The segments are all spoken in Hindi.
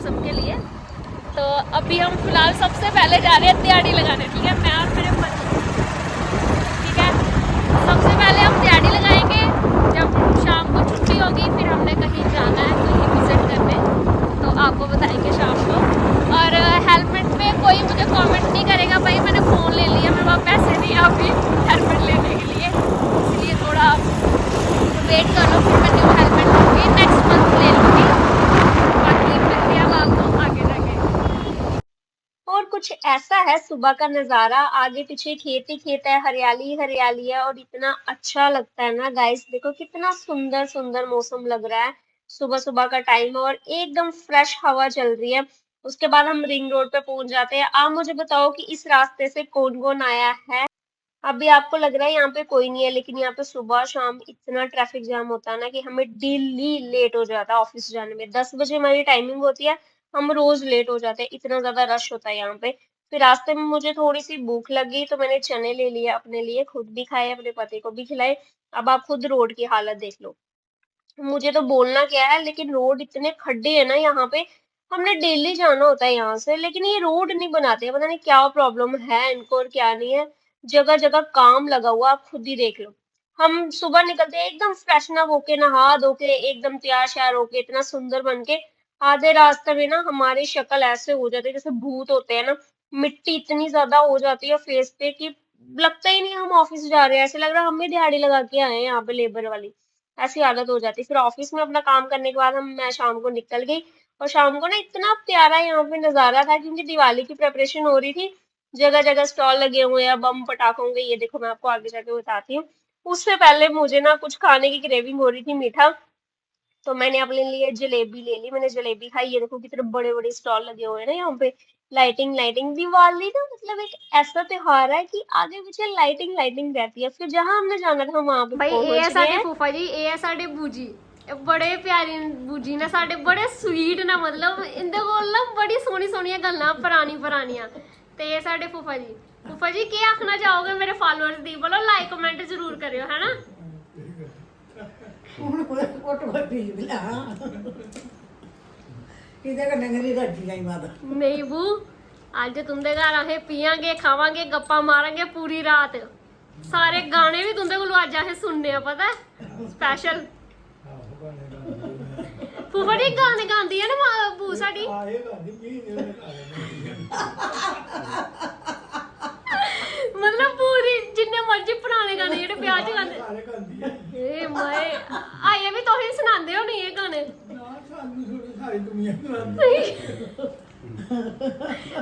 सबके लिए। तो अभी हम फिलहाल सबसे पहले जा रहे हैं दिहाड़ी लगाने, ठीक है, मैं और मेरे बच्चे, ठीक है। सबसे पहले हम दिहाड़ी लगाएंगे, जब शाम को छुट्टी होगी फिर हमने कहीं जाना है, कहीं विजिट करने, तो आपको बताएंगे शाम को। और हेलमेट पे कोई मुझे कमेंट नहीं करेगा भाई मैंने फ़ोन ले लिया, मेरे पास पैसे नहीं है अभी हेलमेट लेने के लिए, इसलिए थोड़ा वेट कर लो, फिर मैं न्यू हेलमेट लूँगी, नेक्स्ट मंथ ले लूँगी। बाकी मिलते हैं अब आपको आगे जाके। और कुछ ऐसा है सुबह का नजारा, आगे पीछे खेत ही खेत है, हरियाली ही हरियाली है, और इतना अच्छा लगता है ना गाइस। देखो कितना सुंदर सुंदर मौसम लग रहा है, सुबह सुबह का टाइम है और एकदम फ्रेश हवा चल रही है। उसके बाद हम रिंग रोड पे पहुंच जाते हैं। आप मुझे बताओ कि इस रास्ते से कौन कौन आया है। अभी आपको लग रहा है यहाँ पे कोई नहीं है, लेकिन यहाँ पे सुबह शाम इतना ट्रैफिक जाम होता है ना कि हमें डेली लेट हो जाता है ऑफिस जाने में। 10 बजे हमारी टाइमिंग होती है, हम रोज लेट हो जाते हैं, इतना ज्यादा रश होता है यहाँ पे। फिर रास्ते में मुझे थोड़ी सी भूख लगी तो मैंने चने ले लिए अपने लिए, खुद भी खाए, अपने पति को भी खिलाए। अब आप खुद रोड की हालत देख लो। मुझे तो बोलना क्या है, लेकिन रोड इतने खड्डे हैं ना यहाँ पे। हमने डेली जाना होता है यहाँ से, लेकिन ये रोड नहीं बनाते, पता नहीं क्या प्रॉब्लम है इनको और क्या नहीं है। जगह जगह काम लगा हुआ, आप खुद ही देख लो। हम सुबह निकलते हैं एकदम फ्रेशन अप होके, नहा धो के, एकदम तैयार श्यार होके, इतना सुंदर बन के। आधे रास्ते में ना हमारी शक्ल ऐसे हो जाती है जैसे भूत होते हैं ना, मिट्टी इतनी ज्यादा हो जाती है फेस पे कि लगता ही नहीं हम ऑफिस जा रहे हैं, ऐसे लग रहा है हम भी दिहाड़ी लगा के आए हैं यहाँ पे, लेबर वाली। ऐसी आदत हो जाती। फिर ऑफिस में अपना काम करने के बाद मैं शाम को निकल गई। और शाम को ना इतना प्यारा यहाँ पे नजारा था, क्योंकि दिवाली की प्रिपरेशन हो रही थी, जगह जगह स्टॉल लगे हुए हैं बम पटाखों के, ये देखो मैं आपको आगे जाके बताती हूँ। उससे पहले मुझे ना कुछ खाने की क्रेविंग हो रही थी, मीठा, तो मैंने अपने लिए जलेबी ले ली। मैंने जलेबी खाई, ये देखो कितने बड़े बड़े स्टॉल लगे हुए हैं ना यहाँ पे। लाइटिंग लाइटिंग, दिवाली ना मतलब एक ऐसा त्योहार है कि आगे पीछे लाइटिंग लाइटिंग रहती है। फिर जहां हमने जाना था वहां पे भाई ये है पहुंच गए साडे हैं। फूफा जी, ये है साडे बूजी, बड़े प्यारे बूजी ने साडे, बड़े स्वीट ने, मतलब इंदे कोल ना बड़ी सोहनी सोहनियां गल्लां पुरानी पुरानियां। ते ये साडे फूफा जी। फूफा जी क्या आखना चाहोगे मेरे फॉलोअर्स दी, बोलो लाइक कमेंट जरूर करियो, है ना। ਹੁਣ ਕੁੱਟ ਵੱਡੀ ਬਿਲਾ ਕਿਤੇ ਕੰਨੇ ਨਹੀਂ ਰੱਜੀ ਗਈ ਮਾਦਾ नहीं बू, आज तुंदे घर असें पियांगे खावांगे गप्पा मारांगे पूरी रात। सारे गाने भी तुंदे कोलों अज असें सुनने आ, पता है स्पेशल। फूफा जी गाने गांदी है ना बू साडी। मतलब पूरी जिन्ने मर्जी पुराने गाने जेह्ड़े ब्याह च गांदे, ए माए आइए भी तुसीं सनांदे हो नहीं ये गाने।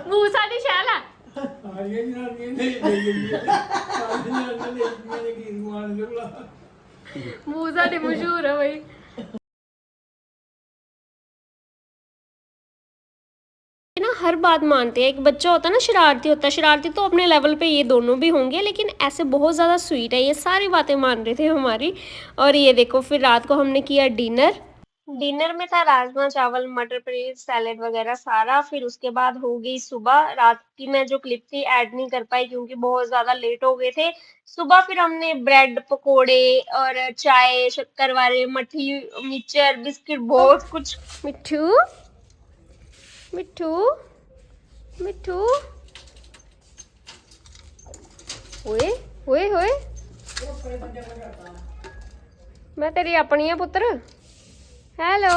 बू साडी शैल है। बू साडी मशहूर है भाई। ना हर बात मानते हैं, एक बच्चा होता है ना शरारती होता है, शरारती तो अपने लेवल पे ये दोनों भी होंगे, लेकिन ऐसे बहुत ज़्यादा स्वीट है, ये सारी बातें मान रहे थे हमारी। और ये देखो फिर रात को हमने किया डिनर। डिनर में था राजमा चावल, मटर पनीर, सैलेड वगैरह सारा। फिर उसके बाद हो गई सुबह। रात की मैं जो क्लिप थी ऐड नहीं कर पाई क्योंकि बहुत ज्यादा लेट हो गए थे। सुबह फिर हमने ब्रेड पकोड़े और चाय, शक्कर वाले, मठी, मिक्सचर, बिस्किट, बहुत कुछ। मिट्ठू मिट्ठू मिट्ठू, ओए ओए ओए, मैं तेरी अपनी है पुत्र। हेलो।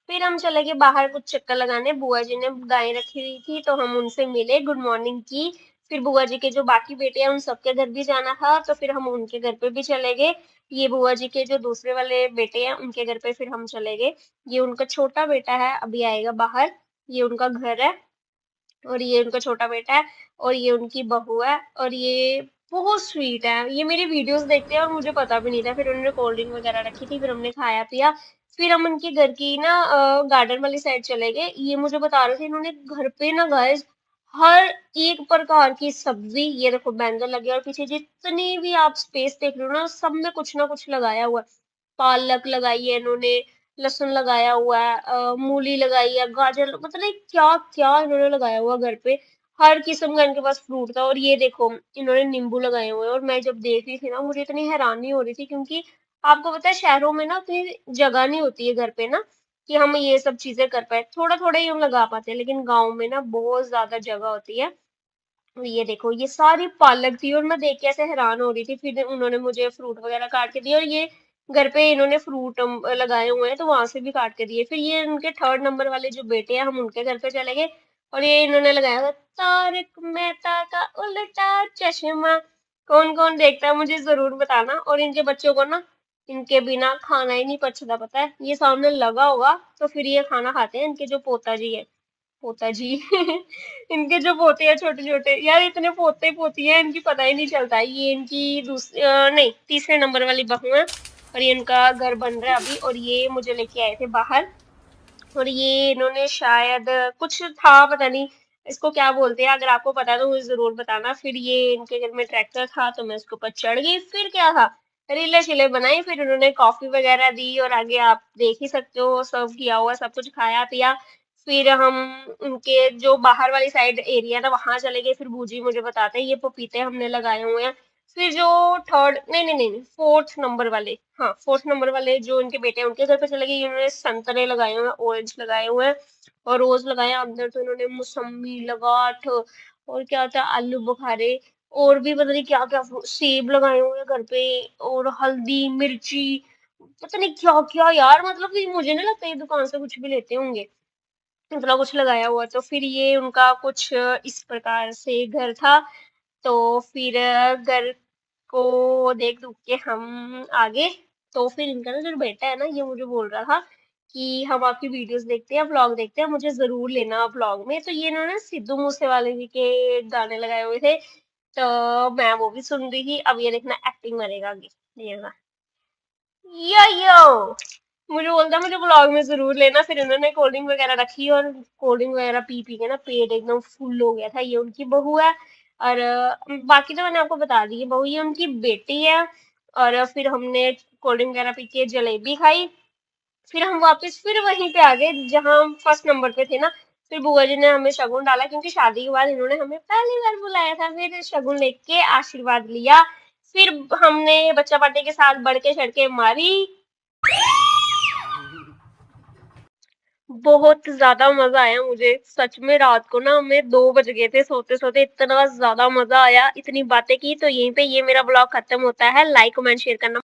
फिर हम चले गए बाहर कुछ चक्कर लगाने। बुआ जी ने गायें रखी हुई थी तो हम उनसे मिले, गुड मॉर्निंग की। फिर बुआ जी के जो बाकी बेटे हैं उन सबके घर भी जाना था, तो फिर हम उनके घर पे भी चले गए। ये बुआ जी के जो दूसरे वाले बेटे हैं उनके घर पे फिर हम चले गए। ये उनका छोटा बेटा है, अभी आएगा बाहर। ये उनका घर है, और ये उनका छोटा बेटा है, और ये उनकी बहू है, और ये बहुत स्वीट है। ये मेरी वीडियोस देखते हैं और मुझे पता भी नहीं था। फिर उन्होंने कोल्ड ड्रिंक वगैरह रखी थी, फिर हमने खाया पिया। फिर हम उनके घर की ना गार्डन वाली साइड चले गए। ये मुझे बता रहे थे इन्होंने घर पे ना गाइस हर एक प्रकार की सब्जी, ये देखो बैंगन लगे, और पीछे जितनी भी आप स्पेस देख रहे हो ना सब में कुछ ना कुछ लगाया हुआ है। पालक लगाई है इन्होंने, लहसुन लगाया हुआ है, मूली लगाई है, गाजर, पता नहीं क्या क्या इन्होंने लगाया हुआ घर पे। हर किस्म का इनके पास फ्रूट था। और ये देखो इन्होंने नींबू लगाए हुए हैं। और मैं जब देख रही थी ना मुझे इतनी हैरानी हो रही थी, क्योंकि आपको पता है शहरों में ना उतनी जगह नहीं होती है घर पे ना कि हम ये सब चीजें कर पाए, थोड़ा थोड़ा ही हम लगा पाते हैं, लेकिन गाँव में ना बहुत ज्यादा जगह होती है। ये देखो ये सारी पालक थी और मैं देख के ऐसे हैरान हो रही थी, फिर उन्होंने मुझे फ्रूट वगैरह काट के दिए, और ये घर पे इन्होंने फ्रूट लगाए हुए हैं तो वहां से भी काट के दिए। फिर ये उनके थर्ड नंबर वाले जो बेटे हैं, हम उनके घर पे चले गए, और ये इन्होंने लगाया हुआ तारक मेहता का उल्टा चश्मा। कौन कौन देखता है मुझे जरूर बताना। और इनके बच्चों को ना इनके बिना खाना ही नहीं पचता, पता है, ये सामने लगा होगा तो फिर ये खाना खाते हैं। इनके जो पोता जी है, पोता जी इनके जो पोते हैं छोटे छोटे, यार इतने पोते पोती हैं इनकी पता ही नहीं चलता। ये इनकी नहीं, तीसरे नंबर वाली बहू है, और ये इनका घर बन रहा है अभी। और ये मुझे लेके आए थे बाहर, और ये इन्होंने शायद कुछ था, पता नहीं इसको क्या बोलते हैं, अगर आपको पता है तो मुझे जरूर बताना। फिर ये इनके घर में ट्रैक्टर था तो मैं उसके ऊपर चढ़ गई, फिर क्या था, रीले शीले बनाई, फिर उन्होंने कॉफी वगैरह दी, और आगे आप देख ही सकते हो सर्व किया हुआ, सब कुछ खाया पिया। फिर हम उनके जो बाहर वाली साइड एरिया था वहां चले गए। फिर बूजी मुझे बताते हैं ये पपीते हमने लगाए हुए हैं। फिर जो थर्ड, नहीं नहीं नहीं, फोर्थ नंबर वाले, हाँ फोर्थ नंबर वाले जो इनके बेटे हैं उनके घर पे चले गए, इन्होंने संतरे लगाए हुए हैं, ऑरेंज लगाए हुए हैं, और रोज लगाए हैं। अंदर तो इन्होंने मौसम्मी, लगाठ, और क्या होता है, आलू बुखारे, और भी पता नहीं क्या क्या, सेब लगाए हुए हैं घर पे, और हल्दी मिर्ची, पता नहीं क्या क्या यार, मतलब कि मुझे नहीं लगता ये दुकान से कुछ भी लेते होंगे, इतना कुछ लगाया हुआ। तो फिर ये उनका कुछ इस प्रकार से घर था। तो फिर घर को देख दुख के हम आगे। तो फिर इनका ना जो बेटा है ना, ये मुझे बोल रहा था कि हम आपकी वीडियोस देखते हैं, व्लॉग देखते हैं, मुझे जरूर लेना व्लॉग में। तो ये इन्होंने सिद्धू मूसेवाले जी के गाने लगाए हुए थे, तो मैं वो भी सुन रही थी। अब ये देखना एक्टिंग करेगा आगे, देखना। यो मुझे बोलता मुझे ब्लॉग में जरूर लेना। फिर उन्होंने कोल्ड ड्रिंक वगैरह रखी, और कोल्ड ड्रिंक वगैरह पी पी के ना पेट एकदम फुल हो गया था। ये उनकी बहू है, और बाकी तो मैंने आपको बता दी है, बहू ये उनकी बेटी है। और फिर हमने कोल्ड ड्रिंक वगैरह पी के जलेबी खाई। फिर हम वापस फिर वहीं पे आ गए जहाँ हम फर्स्ट नंबर पे थे ना। फिर बुआ जी ने हमें शगुन डाला, क्योंकि शादी के बाद इन्होंने हमें पहली बार बुलाया था। फिर शगुन लेके आशीर्वाद लिया। फिर हमने बच्चा पार्टी के साथ बढ़ के छड़के मारी। बहुत ज्यादा मजा आया मुझे सच में। रात को ना हमें 2 बज गए थे सोते सोते, इतना ज्यादा मजा आया, इतनी बातें की। तो यहीं पे ये मेरा ब्लॉग खत्म होता है। लाइक कमेंट शेयर करना